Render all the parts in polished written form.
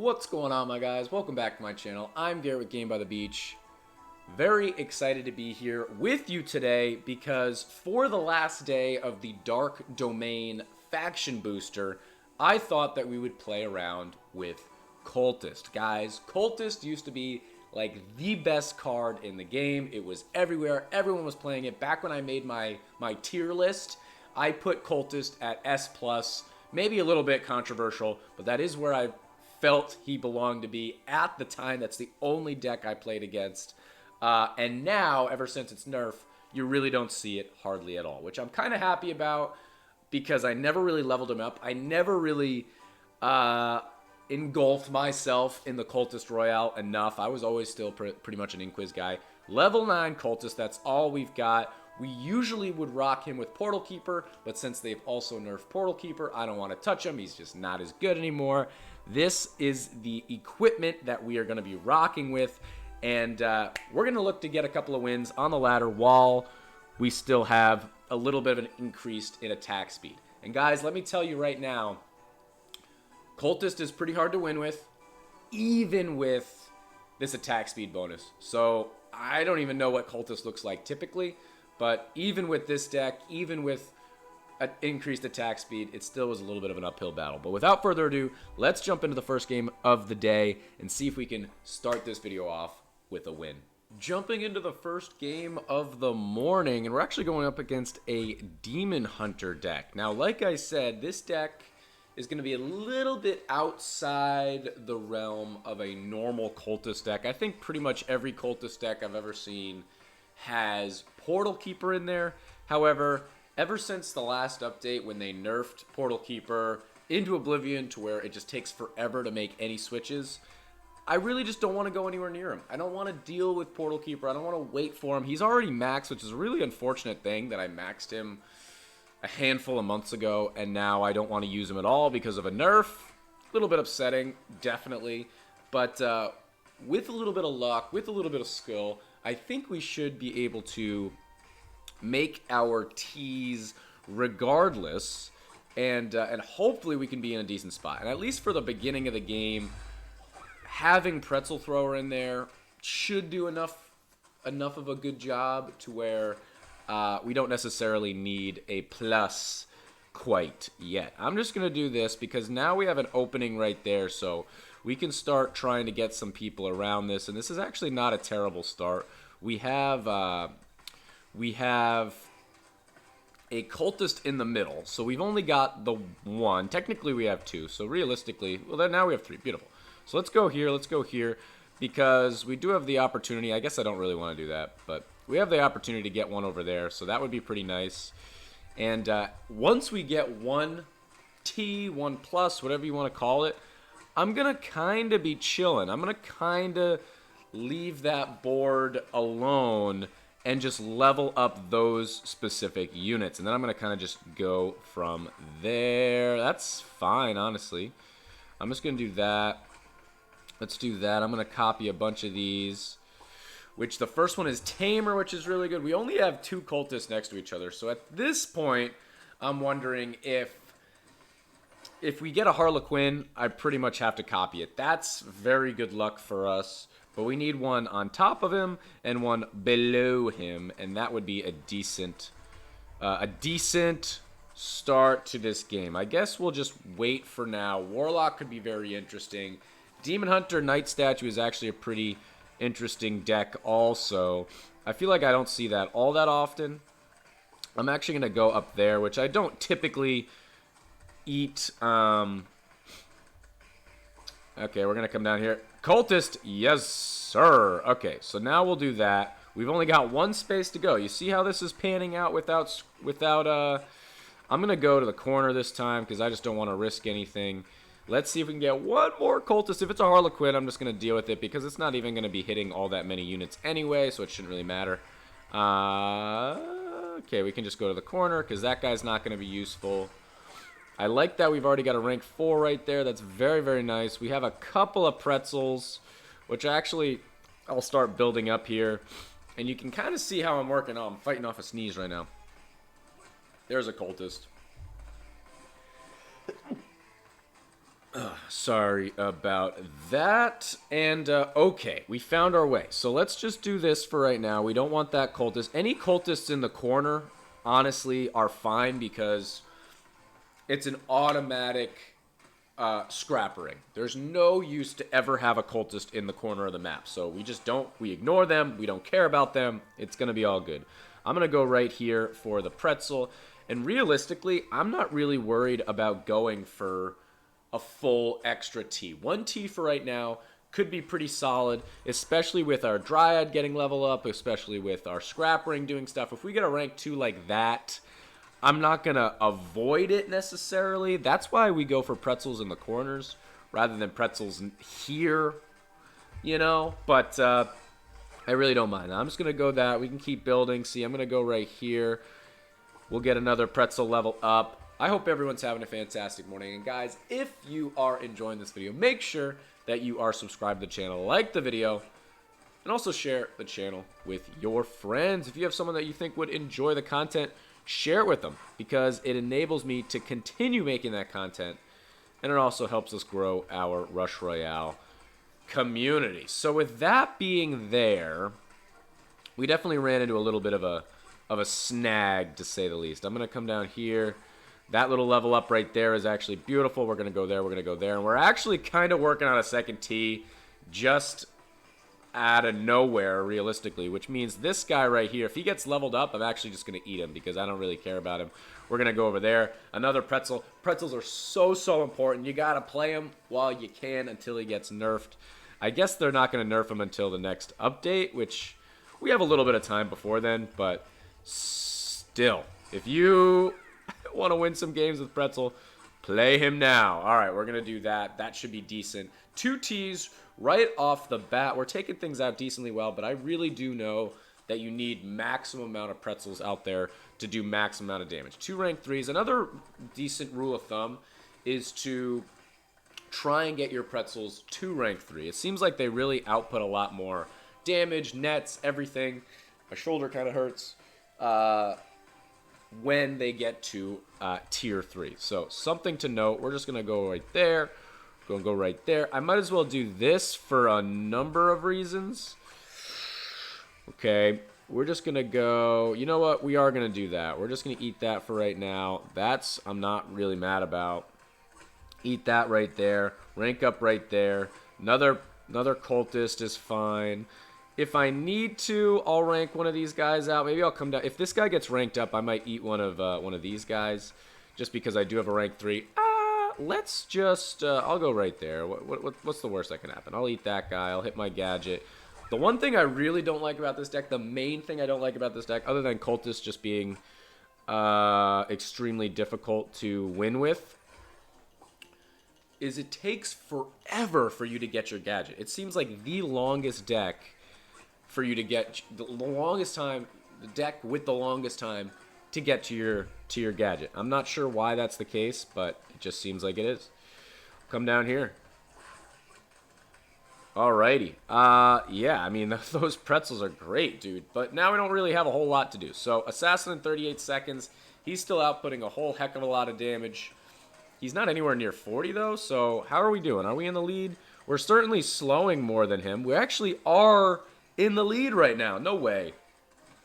What's going on, my guys? Welcome back to my channel. I'm Garrett with Game by the Beach. Very excited to be here with you today because for the last day of the Dark Domain faction booster, I thought that we would play around with Cultist. Guys, Cultist used to be like the best card in the game. It was everywhere. Everyone was playing it. Back when I made my tier list, I put Cultist at S+, maybe a little bit controversial, but that is where I felt he belonged to be at the time. That's the only deck I played against. And now, ever since it's nerf, you really don't see it hardly at all, which I'm kind of happy about because I never really leveled him up. I never really engulfed myself in the Cultist Royale enough. I was always still pretty much an Inquis guy. Level 9 Cultist, that's all we've got. We usually would rock him with Portal Keeper, but since they've also nerfed Portal Keeper, I don't want to touch him. He's just not as good anymore. This is the equipment that we are going to be rocking with, and we're going to look to get a couple of wins on the ladder while we still have a little bit of an increase in attack speed. And guys, let me tell you right now, Cultist is pretty hard to win with, even with this attack speed bonus. So I don't even know what Cultist looks like typically, but even with this deck, even with an increased attack speed, it still was a little bit of an uphill battle. But without further ado, let's jump into the first game of the day and see if we can start this video off with a win. Jumping into the first game of the morning, and we're actually going up against a Demon Hunter deck. Now, like I said, this deck is going to be a little bit outside the realm of a normal Cultist deck. I think pretty much every Cultist deck I've ever seen has Portal Keeper in there. However, ever since the last update when they nerfed Portal Keeper into Oblivion to where it just takes forever to make any switches, I really just don't want to go anywhere near him. I don't want to deal with Portal Keeper. I don't want to wait for him. He's already maxed, which is a really unfortunate thing that I maxed him a handful of months ago, and now I don't want to use him at all because of a nerf. A little bit upsetting, definitely. But with a little bit of luck, with a little bit of skill, I think we should be able to make our teas regardless, and hopefully we can be in a decent spot. And at least for the beginning of the game, having Pretzel Thrower in there should do enough of a good job to where we don't necessarily need a plus quite yet. I'm just going to do this because now we have an opening right there, so we can start trying to get some people around this, and this is actually not a terrible start. We have a Cultist in the middle, so we've only got the one. Technically, we have two, so realistically, well, then now we have three. Beautiful. So let's go here, because we do have the opportunity. I guess I don't really want to do that, but we have the opportunity to get one over there, so that would be pretty nice. And once we get one T, one plus, whatever you want to call it, I'm going to kind of be chilling. I'm going to kind of leave that board alone and just level up those specific units. And then I'm going to kind of just go from there. That's fine, honestly. I'm just going to do that. Let's do that. I'm going to copy a bunch of these, which the first one is Tamer, which is really good. We only have two Cultists next to each other. So at this point, I'm wondering if we get a Harlequin, I pretty much have to copy it. That's very good luck for us. But we need one on top of him and one below him, and that would be a decent start to this game. I guess we'll just wait for now. Warlock could be very interesting. Demon Hunter Knight Statue is actually a pretty interesting deck also. I feel like I don't see that all that often. I'm actually going to go up there, which I don't typically eat. Okay, we're going to come down here. Cultist, yes, sir. Okay, so now we'll do that. We've only got one space to go. You see how this is panning out without I'm going to go to the corner this time because I just don't want to risk anything. Let's see if we can get one more Cultist. If it's a Harlequin, I'm just going to deal with it because it's not even going to be hitting all that many units anyway, so it shouldn't really matter. Okay, we can just go to the corner because that guy's not going to be useful. I like that we've already got a rank 4 right there. That's very, very nice. We have a couple of pretzels, which actually I'll start building up here. And you can kind of see how I'm working. Oh, I'm fighting off a sneeze right now. There's a Cultist. Sorry about that. And, okay, we found our way. So let's just do this for right now. We don't want that cultist. Any cultists in the corner, honestly, are fine because it's an automatic scrappering. There's no use to ever have a cultist in the corner of the map. So we just don't, we ignore them. We don't care about them. It's going to be all good. I'm going to go right here for the pretzel. And realistically, I'm not really worried about going for a full extra T. 1 T for right now could be pretty solid, especially with our Dryad getting level up, especially with our Scrap Ring doing stuff. If we get a rank 2 like that, I'm not going to avoid it necessarily. That's why we go for pretzels in the corners rather than pretzels here, you know. But I really don't mind. I'm just going to go that. We can keep building. See, I'm going to go right here. We'll get another pretzel level up. I hope everyone's having a fantastic morning. And guys, if you are enjoying this video, make sure that you are subscribed to the channel, like the video, and also share the channel with your friends. If you have someone that you think would enjoy the content, share it with them because it enables me to continue making that content, and it also helps us grow our Rush Royale community. So with that being there, we definitely ran into a little bit of a snag, to say the least. I'm going to come down here. That little level up right there is actually beautiful. We're going to go there. We're going to go there. And we're actually kind of working on a second T just out of nowhere, realistically, which means this guy right here, if he gets leveled up, I'm actually just going to eat him because I don't really care about him. We're going to go over there. Another pretzel. Pretzels are so important. You got to play them while you can until he gets nerfed. I guess they're not going to nerf him until the next update, which we have a little bit of time before then, but still, if you want to win some games with Pretzel, play him now. All right, we're going to do that. That should be decent. 2 Ts right off the bat. We're taking things out decently well, but I really do know that you need maximum amount of pretzels out there to do maximum amount of damage. 2 rank 3s. Another decent rule of thumb is to try and get your pretzels to rank 3. It seems like they really output a lot more damage, nets, everything. My shoulder kind of hurts. When they get to tier 3. So something to note. We're just going to go right there. Going to go right there. I might as well do this for a number of reasons. Okay. We're just going to go. You know what? We are going to do that. We're just going to eat that for right now. That's I'm not really mad about. Eat that right there. Rank up right there. Another cultist is fine. If I need to, I'll rank one of these guys out. Maybe I'll come down. If this guy gets ranked up, I might eat one of these guys, just because I do have a rank 3. Let's just. I'll go right there. What's the worst that can happen? I'll eat that guy. I'll hit my gadget. The one thing I really don't like about this deck, the main thing I don't like about this deck, other than Cultist just being extremely difficult to win with, is it takes forever for you to get your gadget. It seems like the longest deck for you to get the longest time, the deck with the longest time to get to your gadget. I'm not sure why that's the case, but it just seems like it is. Come down here. Alrighty. Yeah, I mean, those pretzels are great, dude. But now we don't really have a whole lot to do. So, Assassin in 38 seconds. He's still outputting a whole heck of a lot of damage. He's not anywhere near 40, though. So, how are we doing? Are we in the lead? We're certainly slowing more than him. We actually are in the lead right now. No way.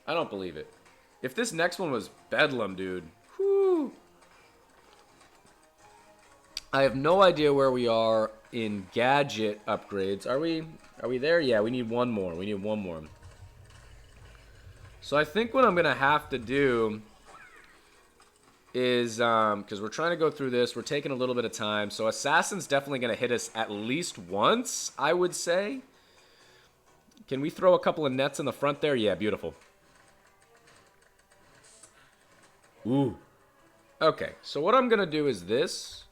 I don't believe it. If this next one was Bedlam, dude. Whew. I have no idea where we are in gadget upgrades. Are we there? Yeah, we need one more. We need one more. So I think what I'm going to have to do is, because we're trying to go through this, we're taking a little bit of time. So Assassin's definitely going to hit us at least once, I would say. Can we throw a couple of nets in the front there? Yeah, beautiful. Ooh. Okay, so what I'm going to do is this.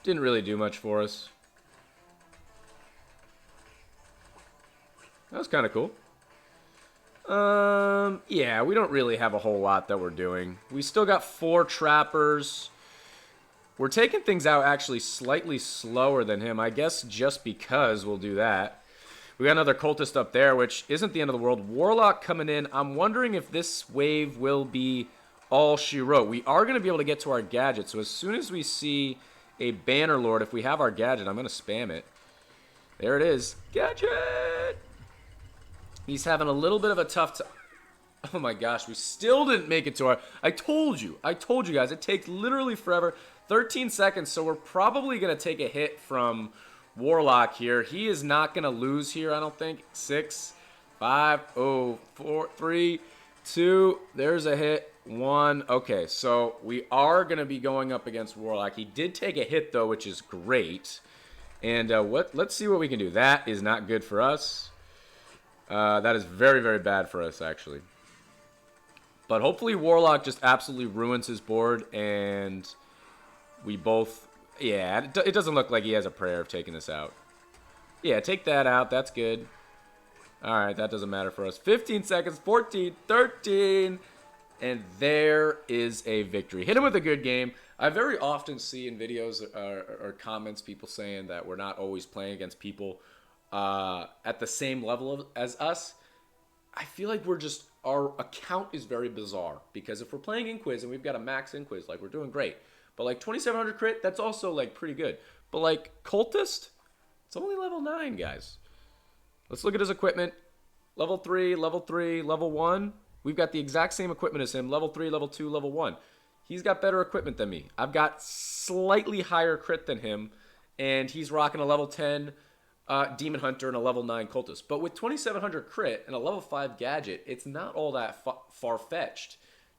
Didn't really do much for us. That was kind of cool. Yeah, we don't really have a whole lot that we're doing. We still got 4 trappers. We're taking things out actually slightly slower than him. I guess just because we'll do that. We got another Cultist up there, which isn't the end of the world. Warlock coming in. I'm wondering if this wave will be all she wrote. We are going to be able to get to our gadget. So as soon as we see a Banner Lord, if we have our gadget, I'm going to spam it. There it is. Gadget! He's having a little bit of a tough time. Oh my gosh, we still didn't make it to our... I told you guys, it takes literally forever. 13 seconds, so we're probably going to take a hit from Warlock here. He is not going to lose here, I don't think. 6, 5, 4, 3, 2. There's a hit. 1. Okay, so we are going to be going up against Warlock. He did take a hit, though, which is great. And let's see what we can do. That is not good for us. That is very, very bad for us, actually. But hopefully Warlock just absolutely ruins his board, and we both... Yeah, it doesn't look like he has a prayer of taking this out. Yeah, take that out. That's good. All right, that doesn't matter for us. 15 seconds, 14, 13, and there is a victory. Hit him with a good game. I very often see in videos or comments people saying that we're not always playing against people at the same level as us. I feel like our account is very bizarre, because if we're playing Inquiz and we've got a max Inquiz, like, we're doing great. But like 2700 crit, that's also like pretty good. But like Cultist, it's only level 9, guys. Let's look at his equipment. Level 3, level 3, level 1. We've got the exact same equipment as him. Level 3, level 2, level 1. He's got better equipment than me. I've got slightly higher crit than him, and he's rocking a level 10 Demon Hunter and a level 9 Cultist. But with 2700 crit and a level 5 gadget, it's not all that far-fetched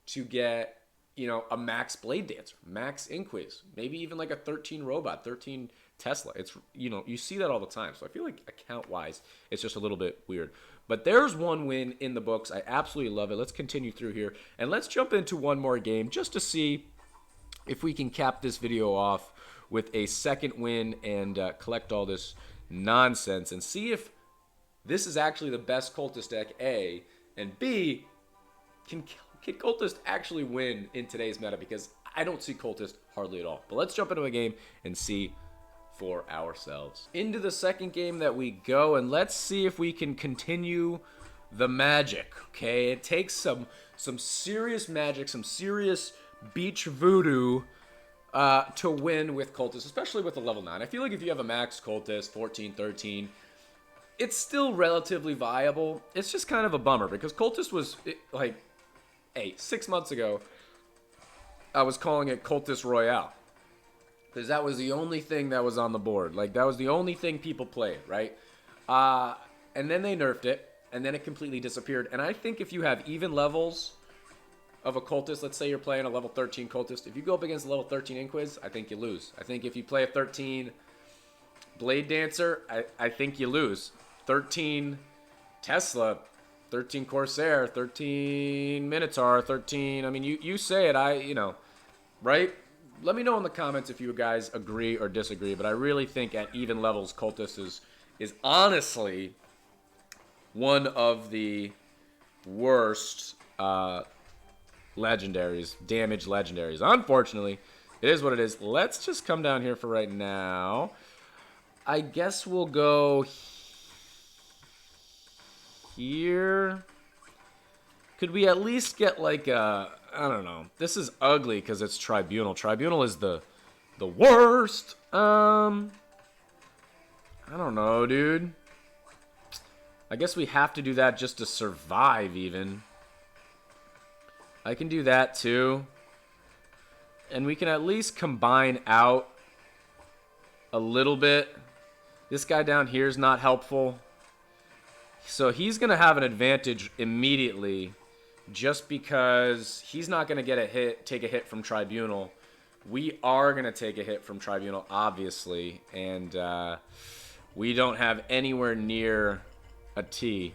to get, you know, a max Blade Dancer, max Inquiz, maybe even like a 13 Robot, 13 Tesla. It's, you know, you see that all the time. So I feel like account-wise, it's just a little bit weird. But there's one win in the books. I absolutely love it. Let's continue through here, and let's jump into one more game just to see if we can cap this video off with a second win and collect all this nonsense and see if this is actually the best Cultist deck, A, and B, can Cultist actually win in today's meta, because I don't see Cultist hardly at all. But let's jump into a game and see for ourselves. Into the second game that we go, and let's see if we can continue the magic, okay? It takes some serious magic, some serious beach voodoo to win with Cultist, especially with a level 9. I feel like if you have a max Cultist, 14, 13, it's still relatively viable. It's just kind of a bummer, because Cultist was, like, hey, 6 months ago, I was calling it Cultist Royale, because that was the only thing that was on the board. Like, that was the only thing people played, right? And then they nerfed it, and then it completely disappeared. And I think if you have even levels of a Cultist, let's say you're playing a level 13 Cultist, if you go up against a level 13 Inquiz, I think you lose. I think if you play a 13 Blade Dancer, I think you lose. 13 Tesla, 13 Corsair, 13 Minotaur, 13... I mean, you say it, you know, right? Let me know in the comments if you guys agree or disagree, but I really think at even levels, Cultist is honestly one of the worst legendaries, damage legendaries. Unfortunately, it is what it is. Let's just come down here for right now. I guess we'll go here. Could we at least get like a, I don't know. This is ugly because it's Tribunal. Tribunal is the worst. I don't know, dude. I guess we have to do that just to survive even. I can do that too. And we can at least combine out a little bit. This guy down here is not helpful. So he's going to have an advantage immediately just because he's not going to take a hit from Tribunal. We are going to take a hit from Tribunal, obviously. And we don't have anywhere near a T.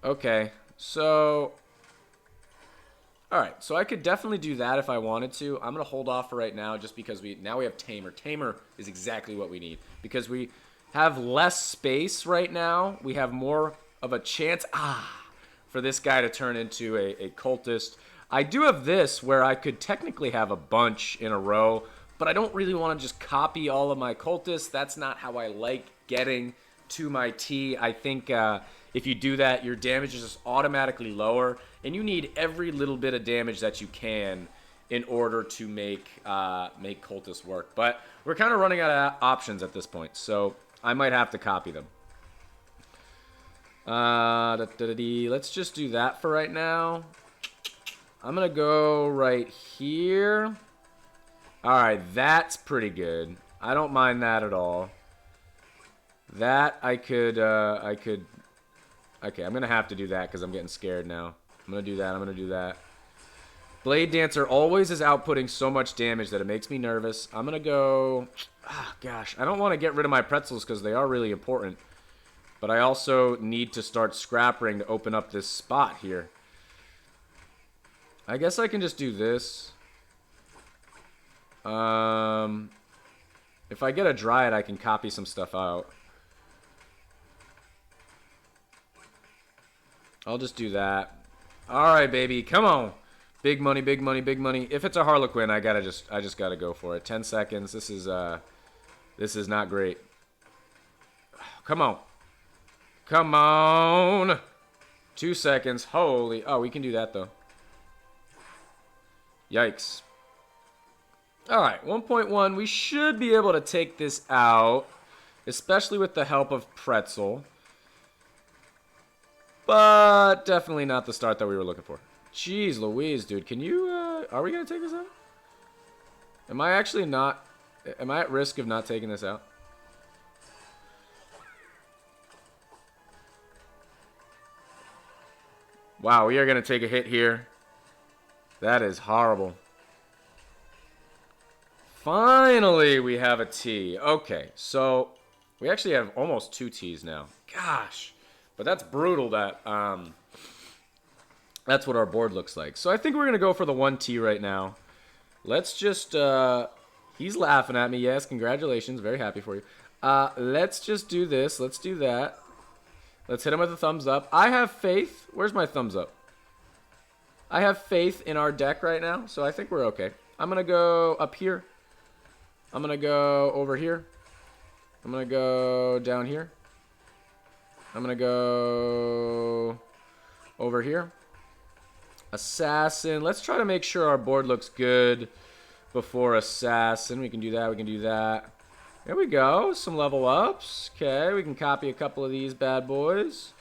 Okay, so... Alright, so I could definitely do that if I wanted to. I'm going to hold off for right now just because now we have Tamer. Tamer is exactly what we need. Because we have less space right now. We have more of a chance for this guy to turn into a Cultist. I do have this where I could technically have a bunch in a row. but I don't really want to just copy all of my cultists. That's not how I like getting to my T. I think if you do that, your damage is just automatically lower, and you need every little bit of damage that you can in order to make cultists work. But we're kind of running out of options at this point, so I might have to copy them. Let's just do that for right now. I'm going to go right here. Alright, that's pretty good. I don't mind that at all. That I could... Okay, I'm going to have to do that because I'm getting scared now. I'm going to do that, I'm going to do that. Blade Dancer always is outputting so much damage that it makes me nervous. I'm going to go... gosh, I don't want to get rid of my pretzels because they are really important. But I also need to start scrap ring to open up this spot here. I guess I can just do this. If I get a Dryad, I can copy some stuff out. I'll just do that. Alright, baby. Come on. Big money, big money, big money. If it's a Harlequin, I just gotta go for it. 10 seconds. This is not great. Come on. Come on. 2 seconds. Holy. Oh, we can do that, though. Yikes. Alright, 1.1. We should be able to take this out, especially with the help of Pretzel. But definitely not the start that we were looking for. Jeez Louise, dude. Can you, are we going to take this out? Am I actually not, am I at risk of not taking this out? Wow, we are going to take a hit here. That is horrible. Finally, we have a T. Okay, so we actually have almost 2 Ts now. Gosh. But that's brutal that that's what our board looks like. So I think we're going to go for the 1 T right now. Let's just... he's laughing at me. Yes, congratulations. Very happy for you. Let's just do this. Let's do that. Let's hit him with a thumbs up. I have faith. Where's my thumbs up? I have faith in our deck right now, so I think we're okay. I'm going to go up here. I'm going to go over here. I'm going to go down here. I'm going to go over here. Assassin. Let's try to make sure our board looks good before Assassin. We can do that. We can do that. There we go. Some level ups. Okay, we can copy a couple of these bad boys.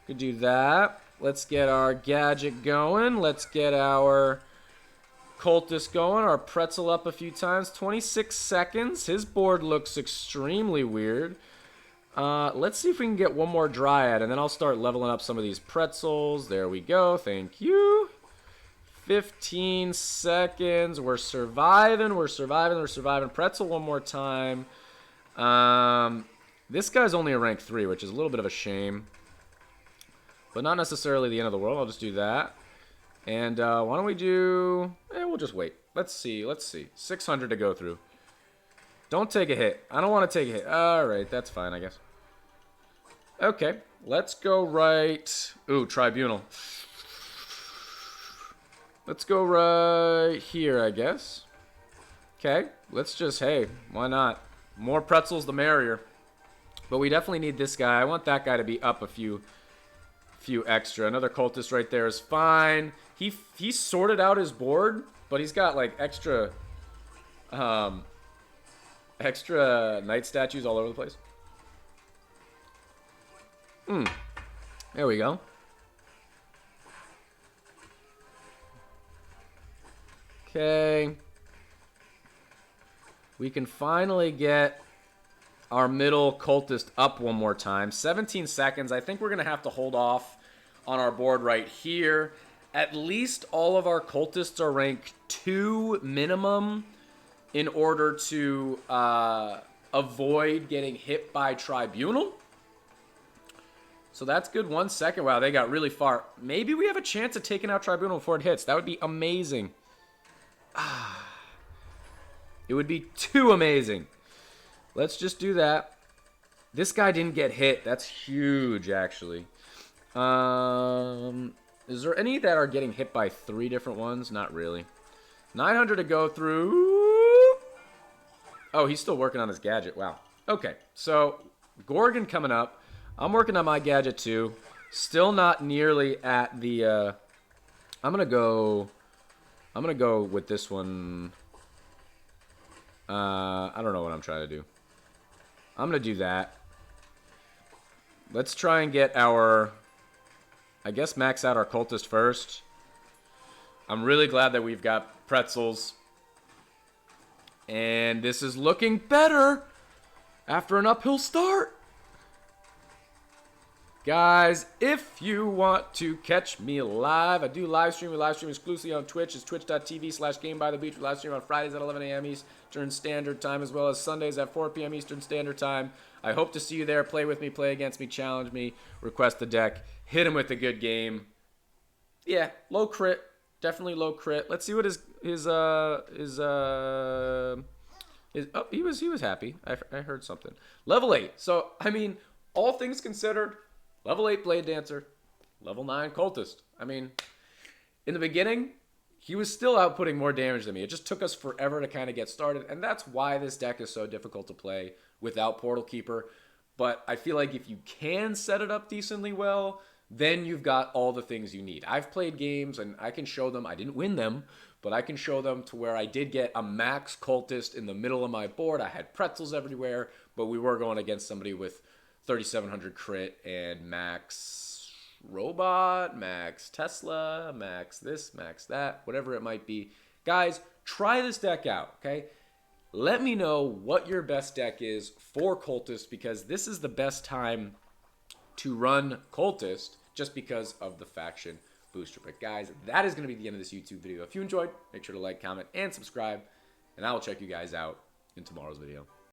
We can do that. Let's get our gadget going. Let's get our Cultist going. Our Pretzel up a few times. 26 seconds. His board looks extremely weird. Let's see if we can get one more Dryad, and then I'll start leveling up some of these Pretzels. There we go. Thank you. 15 seconds. We're surviving. We're surviving. We're surviving. Pretzel one more time. This guy's only a rank 3, which is a little bit of a shame. But not necessarily the end of the world. I'll just do that. And why don't we do... we'll just wait. Let's see. Let's see. 600 to go through. Don't take a hit. I don't want to take a hit. Alright, that's fine, I guess. Okay. Let's go right... Ooh, Tribunal. Let's go right here, I guess. Okay. Let's just... Hey, why not? More pretzels, the merrier. But we definitely need this guy. I want that guy to be up a few extra. Another Cultist right there is fine. He sorted out his board, but he's got like extra knight statues all over the place. There we go. Okay. We can finally get our middle Cultist up one more time. 17 seconds. I think we're going to have to hold off on our board right here. At least all of our Cultists are rank 2 minimum in order to avoid getting hit by Tribunal. So that's good. 1 second. Wow, they got really far. Maybe we have a chance of taking out Tribunal before it hits. That would be amazing. It would be too amazing. Let's just do that. This guy didn't get hit. That's huge, actually. Is there any that are getting hit by 3 different ones? Not really. 900 to go through. Oh, he's still working on his gadget. Wow. Okay, so Gorgon coming up. I'm working on my gadget too. Still not nearly at the. I'm gonna go with this one. I don't know what I'm trying to do. I'm gonna do that. Let's try and get our. I guess max out our cultist first. I'm really glad that we've got pretzels. And this is looking better after an uphill start. Guys, if you want to catch me live, I do live stream. We live stream exclusively on Twitch. It's twitch.tv/GameByTheBeach. We live stream on Fridays at 11 a.m. Eastern Standard Time, as well as Sundays at 4 p.m. Eastern Standard Time. I hope to see you there. Play with me, play against me, challenge me, request the deck, hit him with a good game. Yeah, low crit. Definitely low crit. Let's see what oh, he was happy. I heard something. Level 8. So, I mean, all things considered, level 8 Blade Dancer, level 9 Cultist. I mean, in the beginning, he was still outputting more damage than me. It just took us forever to kind of get started, and that's why this deck is so difficult to play without Portal Keeper. But I feel like if you can set it up decently well, then you've got all the things you need. I've played games, and I can show them. I didn't win them, but I can show them to where I did get a max Cultist in the middle of my board. I had pretzels everywhere, but we were going against somebody with 3,700 crit and max robot, max Tesla, max this, max that, whatever it might be. Guys, try this deck out, okay? Let me know what your best deck is for Cultist, because this is the best time to run Cultist just because of the faction booster. But guys, that is going to be the end of this YouTube video. If you enjoyed, make sure to like, comment, and subscribe, and I will check you guys out in tomorrow's video.